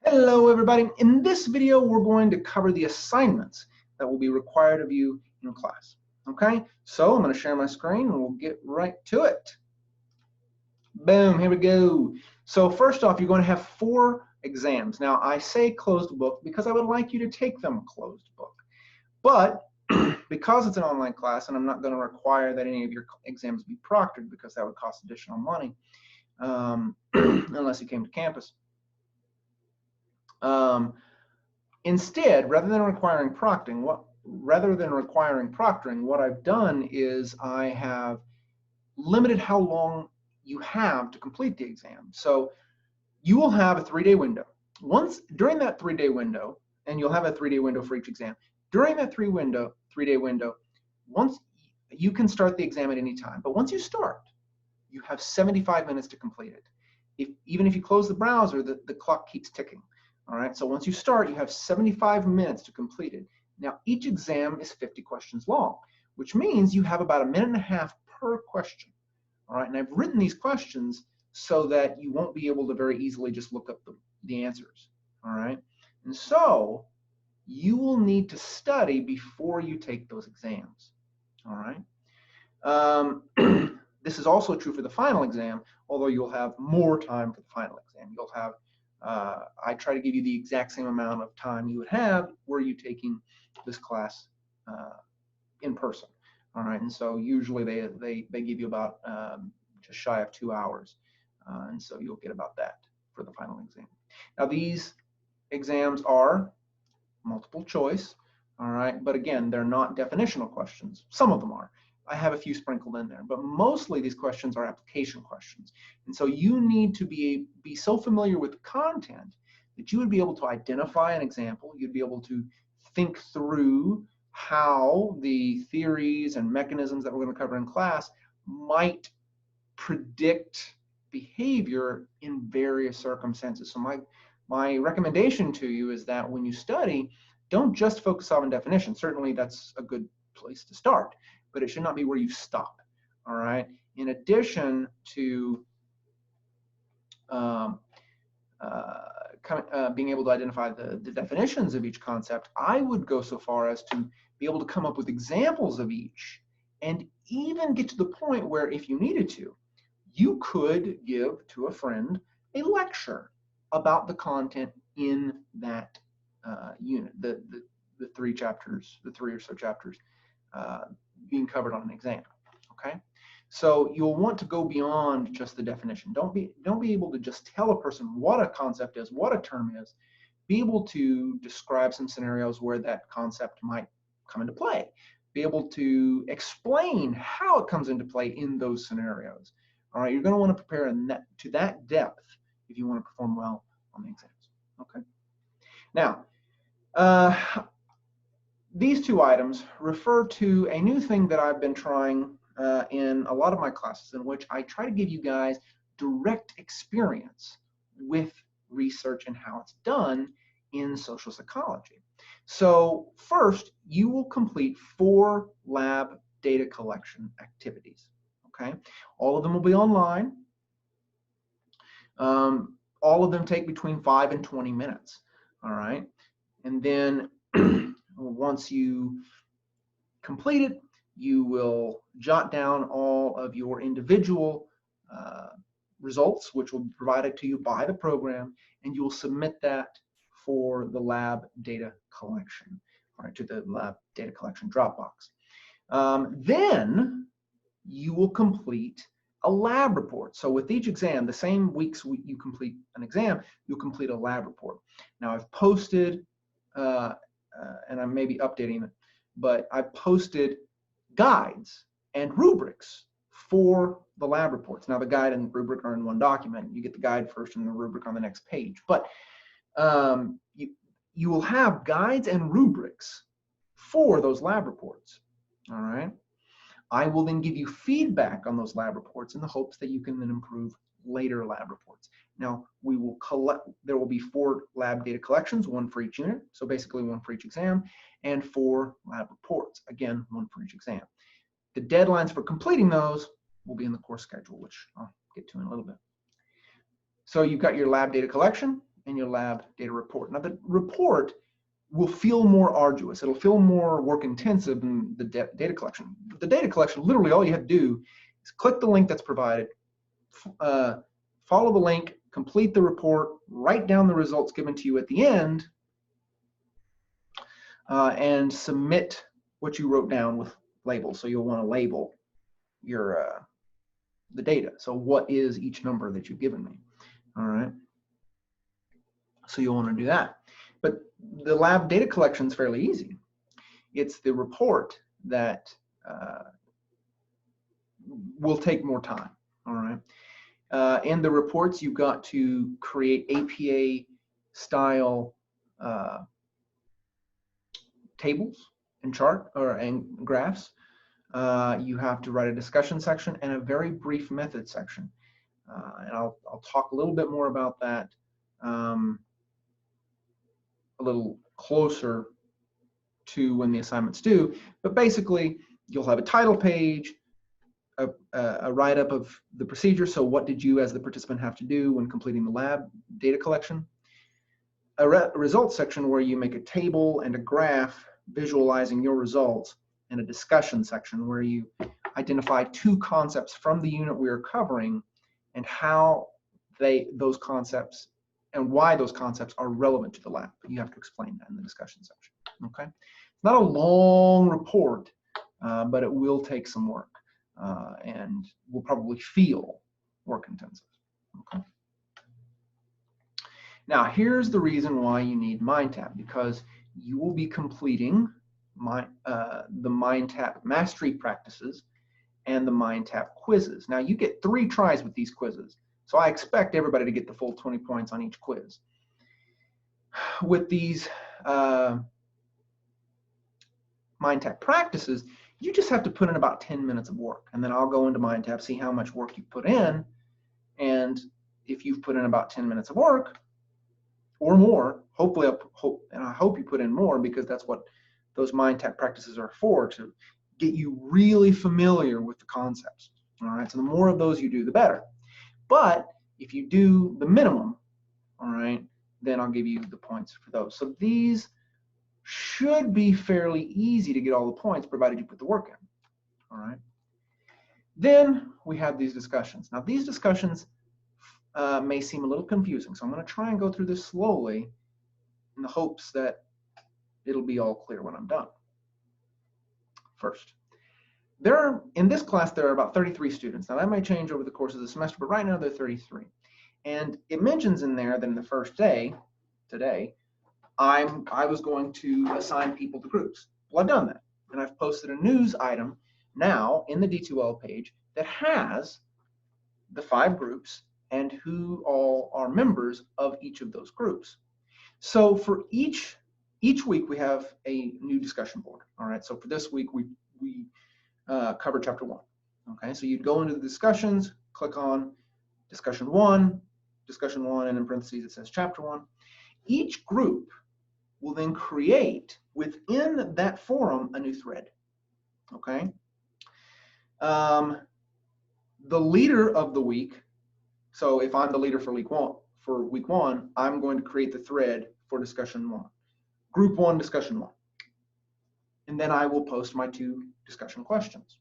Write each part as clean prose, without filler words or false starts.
Hello everybody. In this video we're going to cover the assignments that will be required of you in class. Okay, so I'm going to share my screen and we'll get right to it. Boom, here we go. So first off, you're going to have 4 exams. Now I say closed book because I would like you to take them closed book. But because it's an online class and I'm not going to require that any of your exams be proctored because that would cost additional money unless you came to campus. Instead, rather than requiring proctoring, what I've done is I have limited how long you have to complete the exam. So you will have a 3-day window. During that 3-day window, and you'll have a 3-day window for each exam. During that 3-day window, once you can start the exam at any time, but once you start, you have 75 minutes to complete it. Even if you close the browser, the clock keeps ticking. All right, so once you start, you have 75 minutes to complete it. Now, each exam is 50 questions long, which means you have about 1.5 minutes per question. All right, and I've written these questions so that you won't be able to very easily just look up the answers. All right, and so you will need to study before you take those exams. All right. This is also true for the final exam, although you'll have more time for the final exam. You'll have I try to give you the exact same amount of time you would have were you taking this class in person. All right, and so usually they give you about just shy of 2 hours, and so you'll get about that for the final exam. Now these exams are multiple choice, all right, but again, they're not definitional questions. Some of them are. I have a few sprinkled in there, but mostly these questions are application questions. And so you need to be so familiar with content that you would be able to identify an example. You'd be able to think through how the theories and mechanisms that we're going to cover in class might predict behavior in various circumstances. So my recommendation to you is that when you study, don't just focus on definition. Certainly that's a good place to start, but it should not be where you stop. All right. In addition to being able to identify the definitions of each concept, I would go so far as to be able to come up with examples of each, and even get to the point where, if you needed to, you could give to a friend a lecture about the content in that unit, the 3 chapters, the 3 or so chapters being covered on an exam. Okay, so you'll want to go beyond just the definition. Don't be able to just tell a person what a concept is, what a term is. Be able to describe some scenarios where that concept might come into play. Be able to explain how it comes into play in those scenarios. All right, you're going to want to prepare to that depth if you want to perform well on the exams. Okay. Now, these 2 items refer to a new thing that I've been trying in a lot of my classes, in which I try to give you guys direct experience with research and how it's done in social psychology. So first, you will complete 4 lab data collection activities. Okay, all of them will be online. All of them take between 5 and 20 minutes. All right, and then once you complete it, you will jot down all of your individual results, which will be provided to you by the program, and you will submit that for the lab data collection, all right, to the lab data collection Dropbox. Then you will complete a lab report. So with each exam, the same weeks you complete an exam, you'll complete a lab report. Now I've posted, and I may be updating it, but I've posted guides and rubrics for the lab reports. Now the guide and the rubric are in one document. You get the guide first and the rubric on the next page. But you will have guides and rubrics for those lab reports. All right. I will then give you feedback on those lab reports in the hopes that you can then improve later lab reports. Now we will there will be 4 lab data collections, 1 for each unit, so basically 1 for each exam, and 4 lab reports, again 1 for each exam. The deadlines for completing those will be in the course schedule, which I'll get to in a little bit. So you've got your lab data collection, and your lab data report. Now the report will feel more arduous. It'll feel more work intensive than the data collection. The data collection, literally all you have to do is click the link that's provided, follow the link, complete the report, write down the results given to you at the end, and submit what you wrote down with labels. So you'll want to label your the data. So what is each number that you've given me? All right. So you'll want to do that. But the lab data collection is fairly easy. It's the report that will take more time. All right. In the reports, you've got to create APA style tables and graphs. You have to write a discussion section and a very brief method section. And I'll talk a little bit more about that a little closer to when the assignment's due. But basically, you'll have a title page, a write-up of the procedure. So what did you as the participant have to do when completing the lab data collection? A results section where you make a table and a graph visualizing your results, and a discussion section where you identify two concepts from the unit we are covering and how those concepts and why those concepts are relevant to the lab. You have to explain that in the discussion section. Okay, it's not a long report, but it will take some work and will probably feel work intensive. Okay. Now here's the reason why you need MindTap, because you will be completing the MindTap mastery practices and the MindTap quizzes. Now you get 3 tries with these quizzes, so I expect everybody to get the full 20 points on each quiz. With these MindTap practices, you just have to put in about 10 minutes of work, and then I'll go into MindTap, see how much work you put in, and if you've put in about 10 minutes of work or more, hopefully, I hope you put in more, because that's what those MindTap practices are for, to get you really familiar with the concepts. All right, so the more of those you do, the better. But if you do the minimum, all right, then I'll give you the points for those. So these should be fairly easy to get all the points, provided you put the work in. All right. Then we have these discussions. Now these discussions may seem a little confusing, so I'm going to try and go through this slowly in the hopes that it'll be all clear when I'm done. First, in this class there are about 33 students. Now that may change over the course of the semester, but right now there are 33. And it mentions in there that in the first day, today, I was going to assign people to groups. Well, I've done that, and I've posted a news item now in the D2L page that has the 5 groups and who all are members of each of those groups. So for each week we have a new discussion board. All right, so for this week we covered chapter 1. Okay, so you'd go into the discussions, click on discussion 1, and in parentheses it says chapter 1. Each group will then create within that forum a new thread. Okay, the leader of the week. So if I'm the leader for week one, I'm going to create the thread for discussion 1, group 1, discussion 1, and then I will post my 2 discussion questions.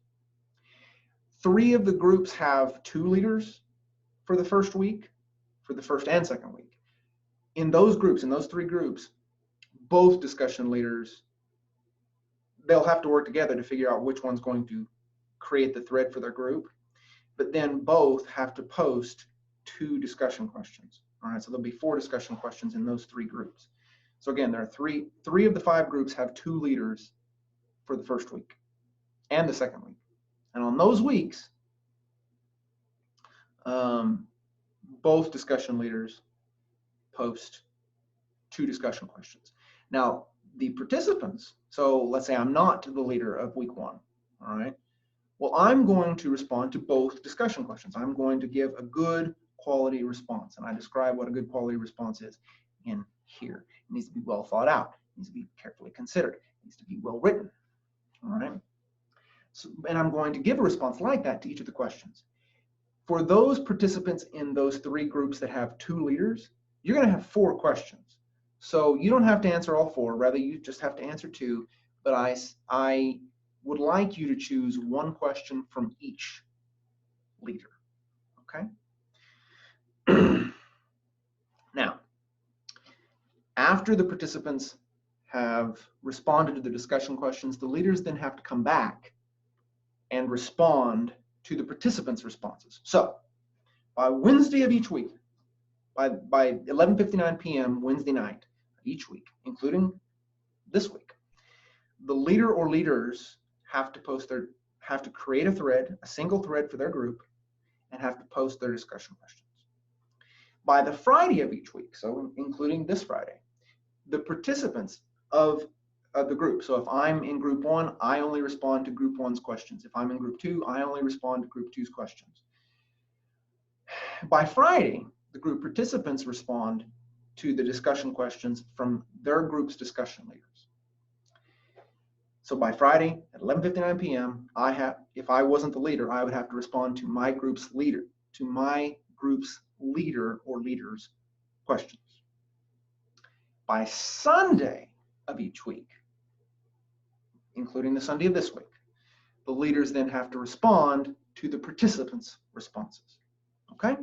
3 of the groups have 2 leaders for the first week, for the first and second week. In those 3 groups, both discussion leaders, they'll have to work together to figure out which one's going to create the thread for their group, but then both have to post 2 discussion questions. All right, so there'll be 4 discussion questions in those 3 groups. So again, there are 3 of the 5 groups have 2 leaders for the first week and the second week. And on those weeks, both discussion leaders post 2 discussion questions. Now, the participants, so let's say I'm not the leader of week 1, all right? Well, I'm going to respond to both discussion questions. I'm going to give a good quality response, and I describe what a good quality response is in here. It needs to be well thought out. It needs to be carefully considered. It needs to be well written, all right? So, and I'm going to give a response like that to each of the questions. For those participants in those 3 groups that have 2 leaders, you're going to have 4 questions. So you don't have to answer all 4, rather you just have to answer 2, but I would like you to choose 1 question from each leader, okay? Now, after the participants have responded to the discussion questions, the leaders then have to come back and respond to the participants' responses. So, by Wednesday of each week, by 11:59 p.m. Wednesday night each week, including this week, the leader or leaders have to create a thread, a single thread for their group, and have to post their discussion questions. By the Friday of each week, so including this Friday, the participants of the group. So if I'm in group 1, I only respond to group 1's questions. If I'm in group 2, I only respond to group 2's questions. By Friday, the group participants respond to the discussion questions from their group's discussion leaders. So by Friday at 11:59 p.m., if I wasn't the leader, I would have to respond to my group's leader, or leaders' questions. By Sunday of each week, including the Sunday of this week, the leaders then have to respond to the participants' responses. Okay?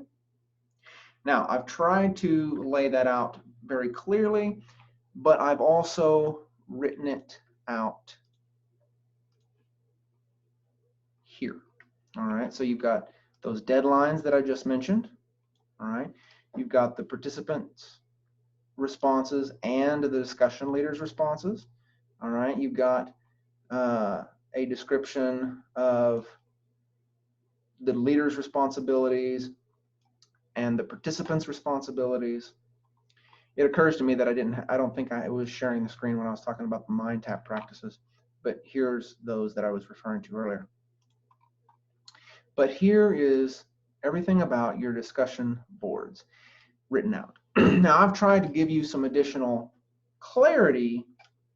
Now, I've tried to lay that out very clearly, but I've also written it out here. All right, so you've got those deadlines that I just mentioned. All right, you've got the participants' responses and the discussion leaders' responses. All right, you've got a description of the leader's responsibilities and the participants' responsibilities. It occurs to me that I don't think I was sharing the screen when I was talking about the MindTap practices, but here's those that I was referring to earlier. But here is everything about your discussion boards written out. Now, I've tried to give you some additional clarity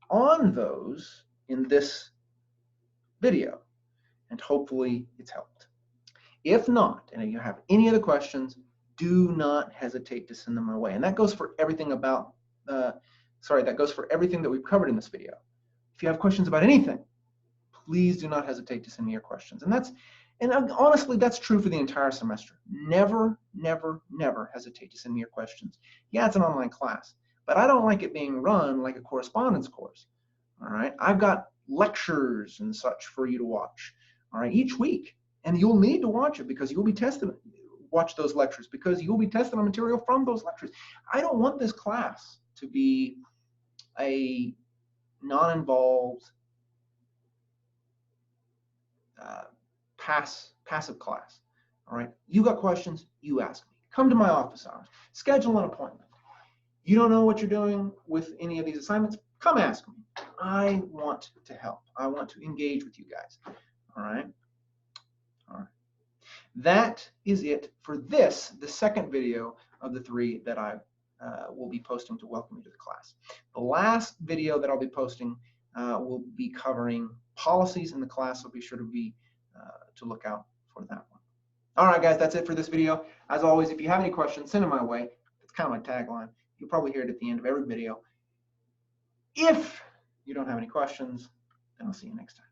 on those in this video, and hopefully it's helped. If not, and if you have any other questions, do not hesitate to send them my way. And that goes for everything about, that goes for everything that we've covered in this video. If you have questions about anything, please do not hesitate to send me your questions. And honestly, that's true for the entire semester. Never, never, never hesitate to send me your questions. Yeah, it's an online class, but I don't like it being run like a correspondence course. All right, I've got lectures and such for you to watch, all right, each week. And you'll need to watch it because you'll be watch those lectures because you'll be testing on material from those lectures. I don't want this class to be a non-involved passive class. All right, you got questions, you ask me. Come to my office hours, schedule an appointment. You don't know what you're doing with any of these assignments, come ask me. I want to help. I want to engage with you guys. All right. All right. That is it for the second video of the 3 that I will be posting to welcome you to the class. The last video that I'll be posting will be covering policies in the class, so be sure to look out for that one. All right, guys, that's it for this video. As always, if you have any questions, send them my way. That's kind of my tagline. You'll probably hear it at the end of every video. If you don't have any questions, then I'll see you next time.